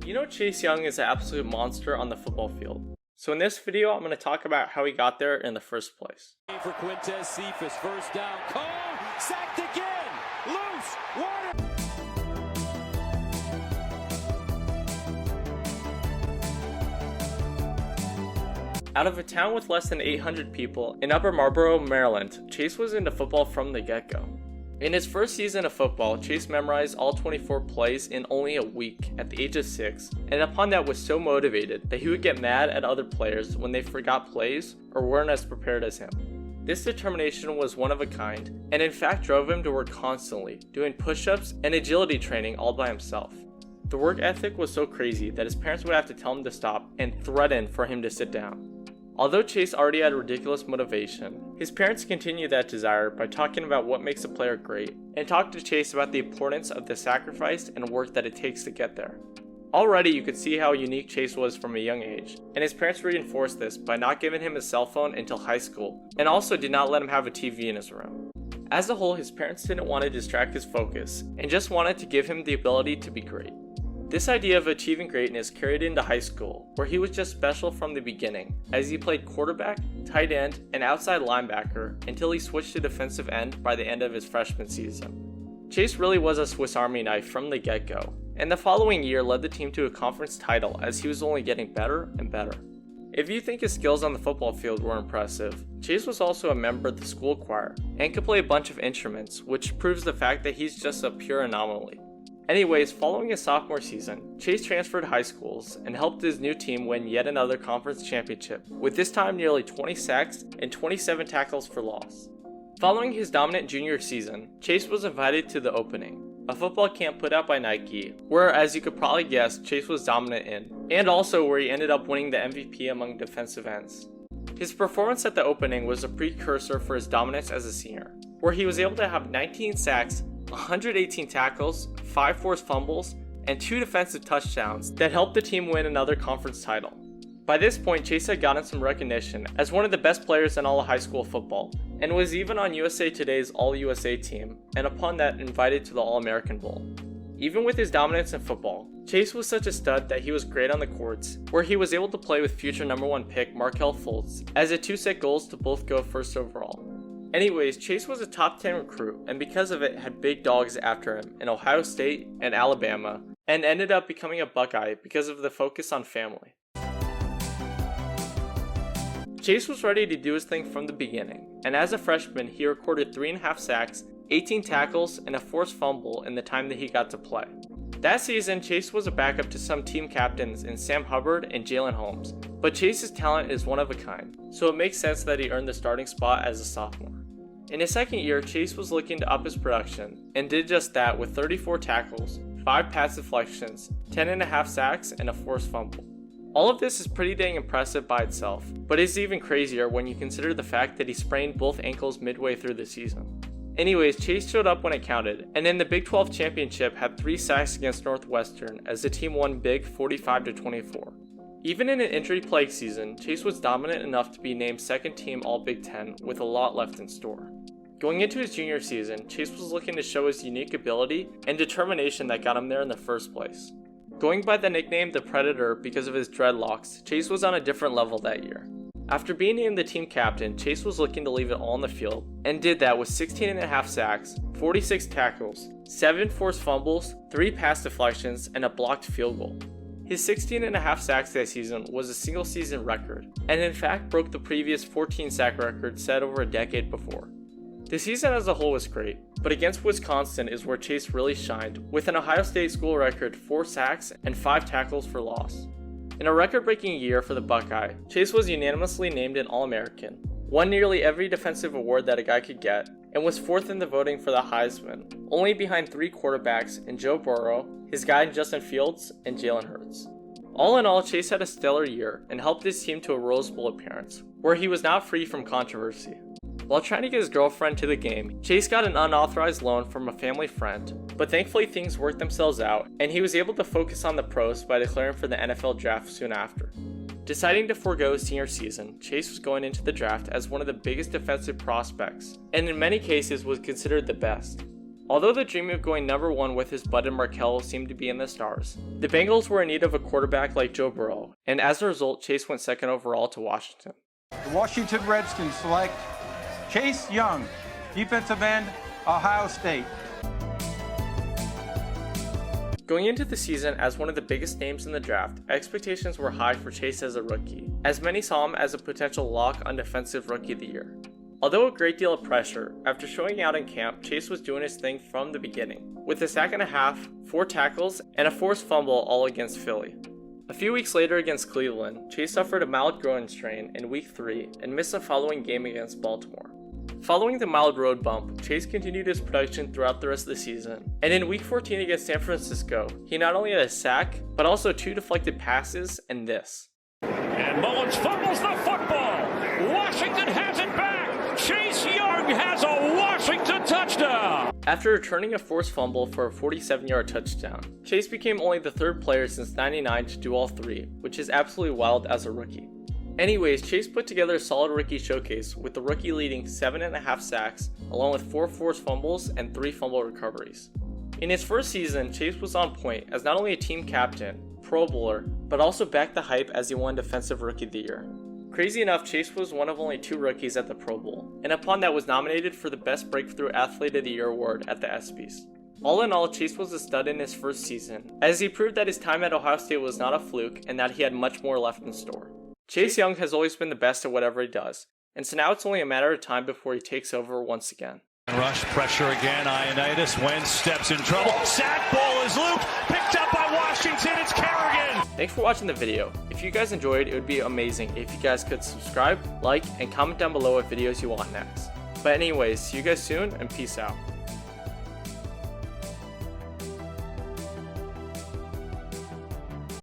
You know Chase Young is an absolute monster on the football field. So in this video, I'm going to talk about how he got there in the first place. For Quintez Cephas, first down. Cole, sacked again. Loose. Water. Out of a town with less than 800 people in Upper Marlboro, Maryland, Chase was into football from the get-go. In his first season of football, Chase memorized all 24 plays in only a week at the age of 6, and upon that was so motivated that he would get mad at other players when they forgot plays or weren't as prepared as him. This determination was one of a kind, and in fact drove him to work constantly, doing push-ups and agility training all by himself. The work ethic was so crazy that his parents would have to tell him to stop and threaten for him to sit down. Although Chase already had ridiculous motivation, his parents continued that desire by talking about what makes a player great, and talked to Chase about the importance of the sacrifice and work that it takes to get there. Already you could see how unique Chase was from a young age, and his parents reinforced this by not giving him a cell phone until high school, and also did not let him have a TV in his room. As a whole, his parents didn't want to distract his focus, and just wanted to give him the ability to be great. This idea of achieving greatness carried into high school, where he was just special from the beginning, as he played quarterback, tight end, and outside linebacker until he switched to defensive end by the end of his freshman season. Chase really was a Swiss Army knife from the get-go, and the following year led the team to a conference title as he was only getting better and better. If you think his skills on the football field were impressive, Chase was also a member of the school choir and could play a bunch of instruments, which proves the fact that he's just a pure anomaly. Anyways, following his sophomore season, Chase transferred high schools and helped his new team win yet another conference championship, with this time nearly 20 sacks and 27 tackles for loss. Following his dominant junior season, Chase was invited to the Opening, a football camp put out by Nike, where, as you could probably guess, Chase was dominant in, and also where he ended up winning the MVP among defensive ends. His performance at the Opening was a precursor for his dominance as a senior, where he was able to have 19 sacks, 118 tackles, 5 forced fumbles, and 2 defensive touchdowns that helped the team win another conference title. By this point, Chase had gotten some recognition as one of the best players in all of high school football, and was even on USA Today's All-USA team, and upon that invited to the All-American Bowl. Even with his dominance in football, Chase was such a stud that he was great on the courts, where he was able to play with future #1 pick Markelle Fultz as the 2 set goals to both go first overall. Anyways, Chase was a top 10 recruit, and because of it had big dogs after him in Ohio State and Alabama, and ended up becoming a Buckeye because of the focus on family. Chase was ready to do his thing from the beginning, and as a freshman he recorded 3.5 sacks, 18 tackles, and a forced fumble in the time that he got to play. That season, Chase was a backup to some team captains in Sam Hubbard and Jalen Holmes, but Chase's talent is one of a kind, so it makes sense that he earned the starting spot as a sophomore. In his second year, Chase was looking to up his production, and did just that with 34 tackles, 5 pass deflections, 10.5 sacks, and a forced fumble. All of this is pretty dang impressive by itself, but it's even crazier when you consider the fact that he sprained both ankles midway through the season. Anyways, Chase showed up when it counted, and in the Big 12 championship had 3 sacks against Northwestern as the team won big 45-24. Even in an injury-plagued season, Chase was dominant enough to be named second team All-Big Ten with a lot left in store. Going into his junior season, Chase was looking to show his unique ability and determination that got him there in the first place. Going by the nickname The Predator because of his dreadlocks, Chase was on a different level that year. After being named the team captain, Chase was looking to leave it all on the field, and did that with 16.5 sacks, 46 tackles, 7 forced fumbles, 3 pass deflections, and a blocked field goal. His 16.5 sacks that season was a single season record, and in fact broke the previous 14 sack record set over a decade before. The season as a whole was great, but against Wisconsin is where Chase really shined, with an Ohio State school record 4 sacks and 5 tackles for loss. In a record-breaking year for the Buckeye, Chase was unanimously named an All-American, won nearly every defensive award that a guy could get, and was 4th in the voting for the Heisman, only behind 3 quarterbacks in Joe Burrow, his guy Justin Fields, and Jalen Hurts. All in all, Chase had a stellar year and helped his team to a Rose Bowl appearance, where he was not free from controversy. While trying to get his girlfriend to the game, Chase got an unauthorized loan from a family friend, but thankfully things worked themselves out, and he was able to focus on the pros by declaring for the NFL draft soon after. Deciding to forego his senior season, Chase was going into the draft as one of the biggest defensive prospects, and in many cases was considered the best. Although the dream of going #1 with his bud and Markel seemed to be in the stars, the Bengals were in need of a quarterback like Joe Burrow, and as a result, Chase went 2nd overall to Washington. The Washington Redskins select Chase Young, defensive end, Ohio State. Going into the season as one of the biggest names in the draft, expectations were high for Chase as a rookie, as many saw him as a potential lock on Defensive Rookie of the Year. Although a great deal of pressure, after showing out in camp, Chase was doing his thing from the beginning, with a sack and a half, 4 tackles, and a forced fumble all against Philly. A few weeks later against Cleveland, Chase suffered a mild groin strain in Week 3 and missed the following game against Baltimore. Following the mild road bump, Chase continued his production throughout the rest of the season, and in Week 14 against San Francisco, he not only had a sack, but also 2 deflected passes and this. And Mullins fumbles the football. Washington has it back. Chase Young has a Washington touchdown. After returning a forced fumble for a 47-yard touchdown, Chase became only the 3rd player since '99 to do all 3, which is absolutely wild as a rookie. Anyways, Chase put together a solid rookie showcase, with the rookie leading 7.5 sacks, along with 4 forced fumbles and 3 fumble recoveries. In his first season, Chase was on point as not only a team captain, Pro Bowler, but also backed the hype as he won Defensive Rookie of the Year. Crazy enough, Chase was one of only 2 rookies at the Pro Bowl, and upon that was nominated for the Best Breakthrough Athlete of the Year award at the ESPYs. All in all, Chase was a stud in his first season, as he proved that his time at Ohio State was not a fluke and that he had much more left in store. Chase Young has always been the best at whatever he does, and so now it's only a matter of time before he takes over once again. Rush pressure again, Ioannidis, Wentz steps in trouble, sack, ball is looped, picked up by Washington, it's Kerrigan! Thanks for watching the video. If you guys enjoyed, it would be amazing if you guys could subscribe, like, and comment down below what videos you want next. But anyways, see you guys soon, and peace out.